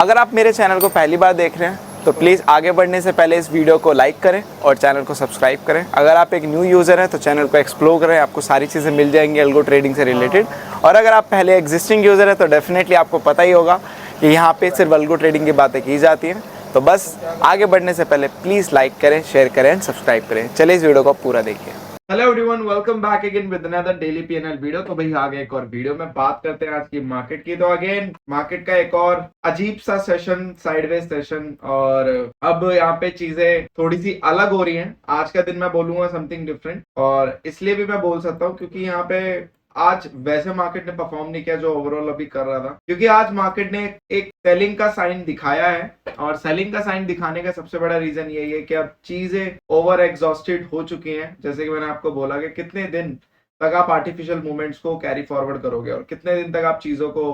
अगर आप मेरे चैनल को पहली बार देख रहे हैं तो प्लीज़ आगे बढ़ने से पहले इस वीडियो को लाइक करें और चैनल को सब्सक्राइब करें। अगर आप एक न्यू यूज़र हैं तो चैनल को एक्सप्लोर करें, आपको सारी चीज़ें मिल जाएंगी अल्गो ट्रेडिंग से रिलेटेड। और अगर आप पहले एग्जिस्टिंग यूज़र हैं तो डेफिनेटली आपको पता ही होगा कि यहाँ पे सिर्फ अल्गो ट्रेडिंग की बातें की जाती हैं। तो बस आगे बढ़ने से पहले प्लीज़ लाइक करें, शेयर करें एंड सब्सक्राइब करें। चलिए इस वीडियो को पूरा देखिए। Hello everyone, welcome back again with another daily PNL video. तो भाई आगे एक और वीडियो में बात करते हैं आज की मार्केट की। तो अगेन मार्केट का एक और अजीब सा सेशन, साइडवेज सेशन, और अब यहाँ पे चीजें थोड़ी सी अलग हो रही हैं। आज का दिन मैं बोलूंगा समथिंग डिफरेंट, और इसलिए भी मैं बोल सकता हूँ क्योंकि यहाँ पे आज वैसे मार्केट ने परफॉर्म नहीं किया जो ओवरऑल अभी कर रहा था, क्योंकि आज मार्केट ने एक सेलिंग का साइन दिखाया है। और सेलिंग का साइन दिखाने का सबसे बड़ा रीजन यही है कि अब चीजें ओवर एग्जॉस्टेड हो चुकी हैं। जैसे कि मैंने आपको बोला कि कितने दिन तक आप आर्टिफिशियल मूवमेंट्स को कैरी फॉरवर्ड करोगे और कितने दिन तक आप चीजों को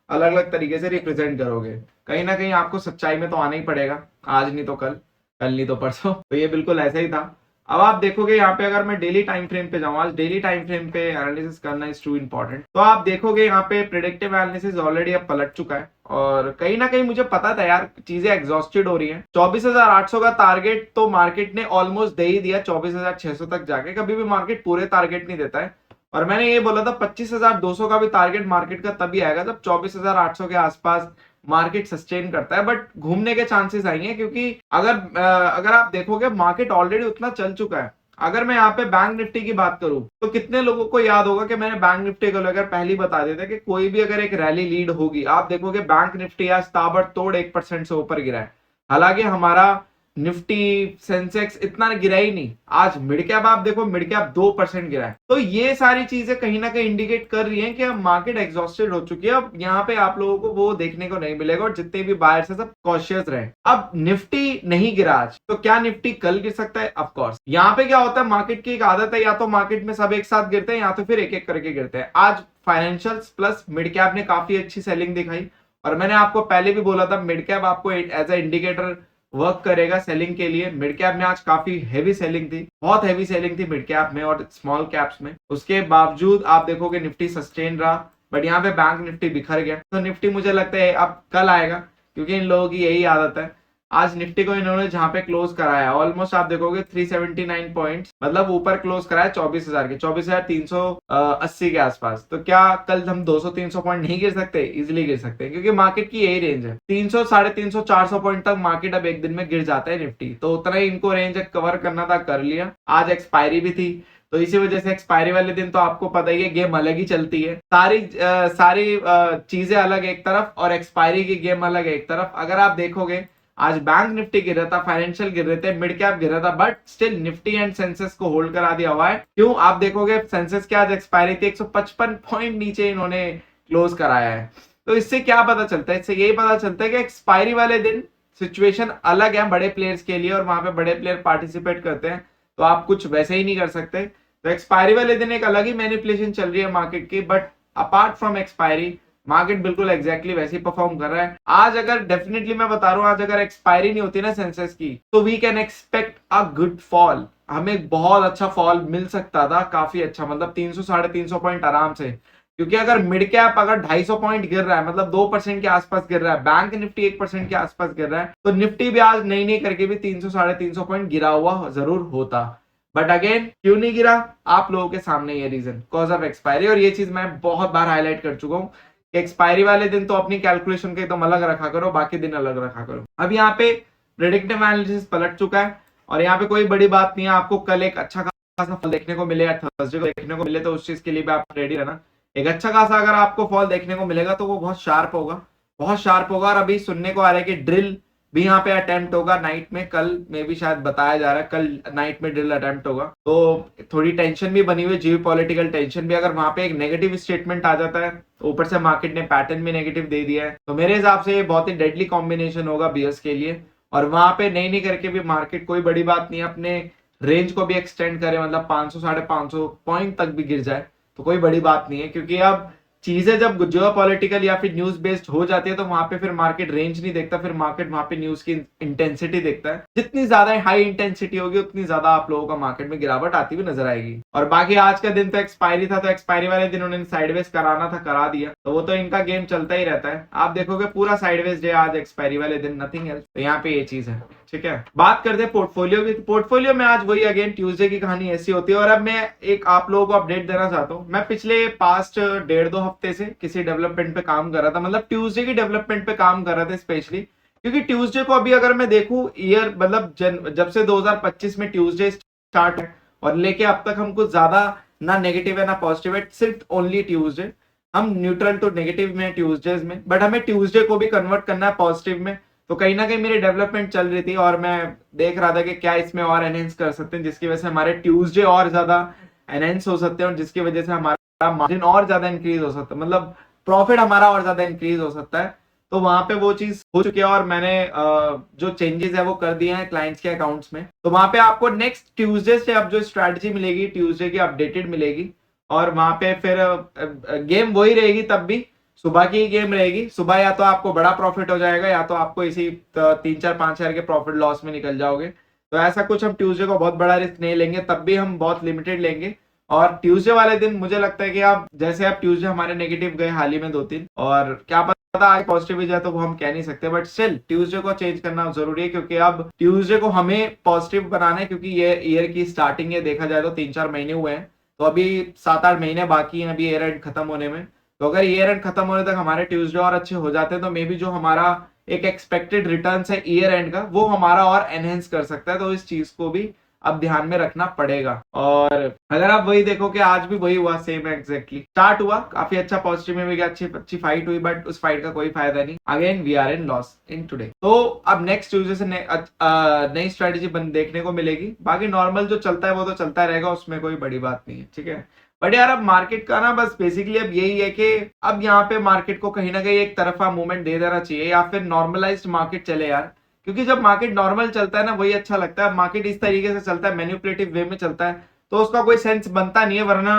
अलग अलग तरीके से रिप्रेजेंट करोगे। कहीं ना कहीं आपको सच्चाई में तो आना ही पड़ेगा, आज नहीं तो कल, कल नहीं तो परसों। तो ये बिल्कुल ऐसा ही था। अब आप देखोगे यहाँ पे, अगर मैं डेली टाइम फ्रेम पे जाऊँ, आज डेली टाइम फ्रेम पे एनालिसिस करना इज टू इंपॉर्टेंट। तो आप देखोगे यहाँ पे प्रेडिक्टिव एनालिसिस ऑलरेडी अब पलट चुका है, और कहीं ना कहीं मुझे पता था यार चीजें एग्जॉस्टेड हो रही हैं। 24,800 का टारगेट तो मार्केट ने ऑलमोस्ट दे ही दिया, 24,600 तक जाके। कभी भी मार्केट पूरे टारगेट नहीं देता है, और मैंने ये बोला था 25,200 का भी टारगेट मार्केट का तभी आएगा जब 24,800 के आसपास मार्केट सस्टेन करता है। बट घूमने के चांसेस आएंगे, क्योंकि अगर आप देखोगे मार्केट ऑलरेडी उतना चल चुका है। अगर मैं यहाँ पे बैंक निफ्टी की बात करूं तो कितने लोगों को याद होगा कि मैंने बैंक निफ्टी को लेकर पहले ही बता दिया था कि कोई भी अगर एक रैली लीड होगी, आप देखोगे बैंक निफ्टी आज ताबड़तोड़ 1% से ऊपर गिरा है। हालांकि हमारा निफ्टी सेंसेक्स इतना गिरा ही नहीं। आज मिड कैप आप देखो, मिड कैप 2% गिरा है। तो ये सारी चीजें कहीं ना कहीं इंडिकेट कर रही हैं कि अब मार्केट एग्जॉस्टेड हो चुकी है। अब यहाँ पे आप लोगों को वो देखने को नहीं मिलेगा, और जितने भी बायर्स है सब कॉशियस रहे। अब निफ्टी नहीं गिरा आज, तो क्या निफ्टी कल गिर सकता है? Of course. यहाँ पे क्या होता है, मार्केट की एक आदत है, या तो मार्केट में सब एक साथ गिरते हैं या तो फिर एक एक करके गिरते हैं। आज फाइनेंशियल्स प्लस मिड कैप ने काफी अच्छी सेलिंग दिखाई, और मैंने आपको पहले भी बोला था मिड कैप आपको एज ए इंडिकेटर वर्क करेगा सेलिंग के लिए। मिड कैप में आज काफी हैवी सेलिंग थी, बहुत हैवी सेलिंग थी मिड कैप में और स्मॉल कैप्स में। उसके बावजूद आप देखोगे निफ्टी सस्टेन रहा, बट यहाँ पे बैंक निफ्टी बिखर गया। तो निफ्टी मुझे लगता है अब कल आएगा, क्योंकि इन लोगों की यही आदत है। आज निफ्टी को इन्होंने जहां पे क्लोज कराया, ऑलमोस्ट आप देखोगे 379 पॉइंट्स, मतलब ऊपर क्लोज कराया 24,000 के, 24,380 के आसपास। तो क्या कल हम 200-300 पॉइंट नहीं गिर सकते? इजिली गिर सकते हैं, क्योंकि मार्केट की यही रेंज है। 300, 350, 400 पॉइंट तक मार्केट अब एक दिन में गिर जाता है निफ्टी। तो उतना ही इनको रेंज कवर करना था, कर लिया। आज एक्सपायरी भी थी, तो इसी वजह से एक्सपायरी वाले दिन तो आपको पता ही है गेम अलग ही चलती है। सारी चीजें अलग एक तरफ और एक्सपायरी की गेम अलग एक तरफ। अगर आप देखोगे आज बैंक निफ्टी गिर रहा था, फाइनेंशियल गिर रहे थे, मिड कैप गिर रहा था, but still Nifty and senses को होल्ड करा दिया हुआ है। क्यों? आप देखोगे सेंसेस की आज एक्सपायरी थी, 155 पॉइंट नीचे इन्होंने क्लोज कराया है। तो इससे क्या पता चलता है? इससे यही पता चलता है कि एक्सपायरी वाले दिन सिचुएशन अलग है बड़े प्लेयर्स के लिए, और वहां पे बड़े प्लेयर पार्टिसिपेट करते हैं, तो आप कुछ वैसे ही नहीं कर सकते। तो एक्सपायरी वाले दिन एक अलग ही मैनिपुलेशन चल रही है मार्केट की, but apart from expiry market बिल्कुल एग्जैक्टली वैसे ही परफॉर्म कर रहा है। आज अगर डेफिनेटली मैं बता रहा हूं, आज अगर एक्सपायरी नहीं होती ना सेंसेस की, तो we can expect a good fall. हमें बहुत अच्छा फॉल मिल सकता था, काफी अच्छा, मतलब 300, 350 पॉइंट आराम से। क्योंकि अगर मिड कैप अगर 250 पॉइंट गिर रहा है, मतलब 2% के आसपास गिर रहा है, बैंक निफ्टी 1% के आसपास गिर रहा है, तो निफ्टी भी आज नहीं करके भी 300, 350 पॉइंट गिरा हुआ जरूर होता। बट अगेन क्यों नहीं गिरा? आप लोगों के सामने ये रीजन, कॉज ऑफ एक्सपायरी। और ये चीज मैं बहुत बार हाईलाइट कर चुका हूँ, एक्सपायरी वाले दिन तो अपनी कैलकुलेशन के एकदम अलग रखा करो, बाकी दिन अलग रखा करो। अब यहाँ पे प्रेडिक्टिव एनालिसिस पलट चुका है, और यहाँ पे कोई बड़ी बात नहीं है। आपको कल एक अच्छा खासा फॉल देखने को मिले या थर्सडे को देखने को मिले, तो उस चीज के लिए भी आप रेडी रहना। एक अच्छा खासा अगर आपको फॉल देखने को मिलेगा तो वो बहुत शार्प होगा, बहुत शार्प होगा। और अभी सुनने को आ रहा है कि ड्रिल भी यहाँ पे अटेम्प्ट होगा नाइट में, कल में भी शायद बताया जा रहा है कल नाइट में ड्रिल अटेम्प्ट होगा। तो थोड़ी टेंशन भी बनी हुई, जियो पॉलिटिकल टेंशन भी। अगर वहां पे एक नेगेटिव स्टेटमेंट आ जाता है, ऊपर से मार्केट ने पैटर्न भी नेगेटिव दे दिया है, तो मेरे हिसाब से ये बहुत ही डेडली कॉम्बिनेशन होगा बियर्स के लिए। और वहां पे नहीं करके भी मार्केट, कोई बड़ी बात नहीं, अपने रेंज को भी एक्सटेंड करे, मतलब 500, 550 पॉइंट तक भी गिर जाए तो कोई बड़ी बात नहीं है, क्योंकि अब चीजें जब जियो पॉलिटिकल या फिर न्यूज बेस्ड हो जाती है तो वहां पे फिर मार्केट रेंज नहीं देखता, फिर मार्केट वहां पे न्यूज की इंटेंसिटी देखता है। जितनी ज्यादा हाई इंटेंसिटी होगी उतनी ज्यादा आप लोगों का मार्केट में गिरावट आती हुई नजर आएगी। और बाकी आज का दिन तो एक्सपायरी था, तो एक्सपायरी वाले दिन उन्होंने साइडवेज कराना था, करा दिया, तो वो तो इनका गेम चलता ही रहता है। आप देखोगे पूरा साइडवेज डे आज एक्सपायरी वाले दिन, नथिंग एल्स। तो यहाँ पे ये चीज है, ठीक है। बात करते हैं पोर्टफोलियो की। पोर्टफोलियो में आज वही अगेन ट्यूसडे की कहानी ऐसी होती है। और अब मैं एक आप लोगों को अपडेट देना चाहता हूँ। मैं पिछले पास्ट 1.5-2 हफ्ते से किसी डेवलपमेंट पे काम कर रहा था, मतलब ट्यूसडे की डेवलपमेंट पे काम कर रहा था स्पेशली, क्योंकि ट्यूसडे को अभी अगर मैं देखूं ईयर मतलब जब से 2025 में ट्यूसडे स्टार्ट है और लेके अब तक हम कुछ ज्यादा ना नेगेटिव है ना पॉजिटिव है, सिर्फ ओनली ट्यूसडे। हम न्यूट्रल टू नेगेटिव में ट्यूसडेज में, बट हमें ट्यूसडे को भी कन्वर्ट करना है पॉजिटिव में। तो कहीं ना कहीं मेरी डेवलपमेंट चल रही थी और मैं देख रहा था कि क्या इसमें और एनहेंस कर सकते हैं, जिसकी वजह से हमारे ट्यूसडे और ज्यादा एनहेंस हो सकते हैं और जिसकी वजह से हमारा मार्जिन और ज्यादा इंक्रीज हो सकता है, मतलब प्रॉफिट हमारा और ज्यादा इंक्रीज हो सकता है। तो वहां पे वो चीज हो चुकी है और मैंने जो चेंजेस है वो कर दिए हैं क्लाइंट्स के अकाउंट्स में। तो वहां पे आपको नेक्स्ट ट्यूसडे से अब जो स्ट्रैटेजी मिलेगी ट्यूसडे की अपडेटेड मिलेगी। और वहां पे फिर गेम वही रहेगी, तब भी सुबह की गेम रहेगी। सुबह या तो आपको बड़ा प्रॉफिट हो जाएगा या तो आपको इसी 3-4-5 हजार के प्रॉफिट लॉस में निकल जाओगे। तो ऐसा कुछ हम ट्यूसडे को बहुत बड़ा रिस्क नहीं लेंगे, तब भी हम बहुत लिमिटेड लेंगे। और ट्यूसडे वाले दिन मुझे लगता है कि आप जैसे आप ट्यूसडे हमारे नेगेटिव गए हाल ही में 2-3, और क्या पता आज पॉजिटिव भी जाए, तो वो हम कह नहीं सकते, बट स्टिल ट्यूसडे को चेंज करना जरूरी है, क्योंकि अब ट्यूसडे को हमें पॉजिटिव बनाना है। क्योंकि ये ईयर की स्टार्टिंग है, देखा जाए तो 3-4 महीने हुए हैं, तो अभी 7-8 महीने बाकी हैं अभी ईयर एंड खत्म होने में। तो अगर ईयर एंड खत्म होने तक हमारे ट्यूसडे और अच्छे हो जाते हैं तो मे बी जो हमारा एक एक्सपेक्टेड रिटर्न है ईयर एंड का वो हमारा और एनहेंस कर सकता है। तो इस चीज को भी अब ध्यान में रखना पड़ेगा। और अगर आप वही देखो कि आज भी वही हुआ, सेम एग्जैक्टली स्टार्ट हुआ काफी अच्छा पॉजिटिव में भी गया, अच्छी फाइट हुई, बट उस फाइट का कोई फायदा नहीं। Again we are in loss in today. तो अब नेक्स्ट ट्यूसडे से नई स्ट्रेटेजी देखने को मिलेगी। बाकी नॉर्मल जो चलता है वो तो चलता रहेगा, उसमें कोई बड़ी बात नहीं है, ठीक है। बट यार अब मार्केट का ना बस बेसिकली अब यही है कि अब यहाँ पे मार्केट को कहीं ना कहीं एक तरफा मूवमेंट दे देना चाहिए या फिर नॉर्मलाइज्ड मार्केट चले यार। क्योंकि जब मार्केट नॉर्मल चलता है ना वही अच्छा लगता है। मार्केट इस तरीके से चलता है, मैनिपुलेटिव वे में चलता है, तो उसका कोई सेंस बनता नहीं है। वरना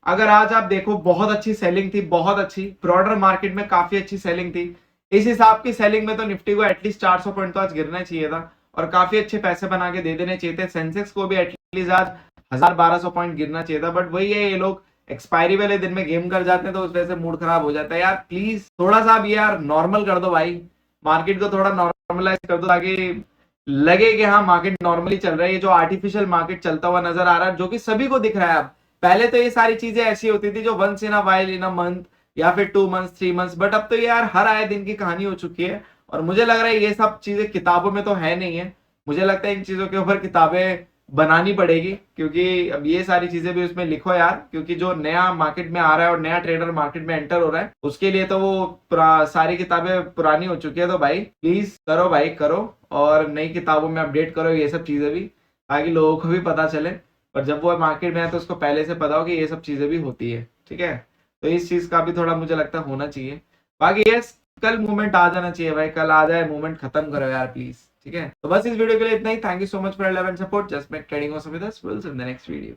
अगर आज आप देखो बहुत अच्छी सेलिंग थी, बहुत अच्छी ब्रॉडर मार्केट में काफी अच्छी सेलिंग थी। इस हिसाब की सेलिंग में तो निफ्टी को एटलीस्ट 400 पॉइंट तो आज गिरना चाहिए था और काफी अच्छे पैसे बना के दे देने चाहिए थे। सेंसेक्स को भी एटलीस्ट आज 1000-1200 पॉइंट गिरना चाहिए था। बट वही है, ये लोग एक्सपायरी वाले दिन में गेम कर जाते हैं तो उस वजह से मूड खराब हो जाता है। यार प्लीज थोड़ा सा अब यार नॉर्मल कर दो भाई, मार्केट को थोड़ा नॉर्मलाइज कर दो ताकि लगे कि हाँ मार्केट नॉर्मली चल रहा है। ये जो आर्टिफिशियल मार्केट चलता हुआ नजर आ रहा है जो कि सभी को दिख रहा है अब, पहले तो ये सारी चीजें ऐसी होती थी जो once in a while, in a month या फिर 2 मंथ्स 3 मंथ्स, बट अब तो यार हर आए दिन की कहानी हो चुकी है। और मुझे लग रहा है ये सब चीजें किताबों में तो है नहीं है, मुझे लगता है इन चीजों के ऊपर किताबें बनानी पड़ेगी। क्योंकि अब ये सारी चीजें भी उसमें लिखो यार, क्योंकि जो नया मार्केट में आ रहा है और नया ट्रेडर मार्केट में एंटर हो रहा है उसके लिए तो वो सारी किताबें पुरानी हो चुकी है। तो भाई प्लीज करो भाई, करो और नई किताबों में अपडेट करो ये सब चीजें भी, ताकि लोगों को भी पता चले। और जब वो मार्केट में है तो उसको पहले से पता हो कि ये सब चीजें भी होती है, ठीक है। तो इस चीज का भी थोड़ा मुझे लगता है होना चाहिए। बाकी यस, कल मूवमेंट आ जाना चाहिए भाई, कल आ जाए मूवमेंट, खत्म करो यार प्लीज, ठीक है। तो बस इस वीडियो के लिए इतना ही। Thank you so much for love and support. Just make trading awesome with us. Will see you in the next video.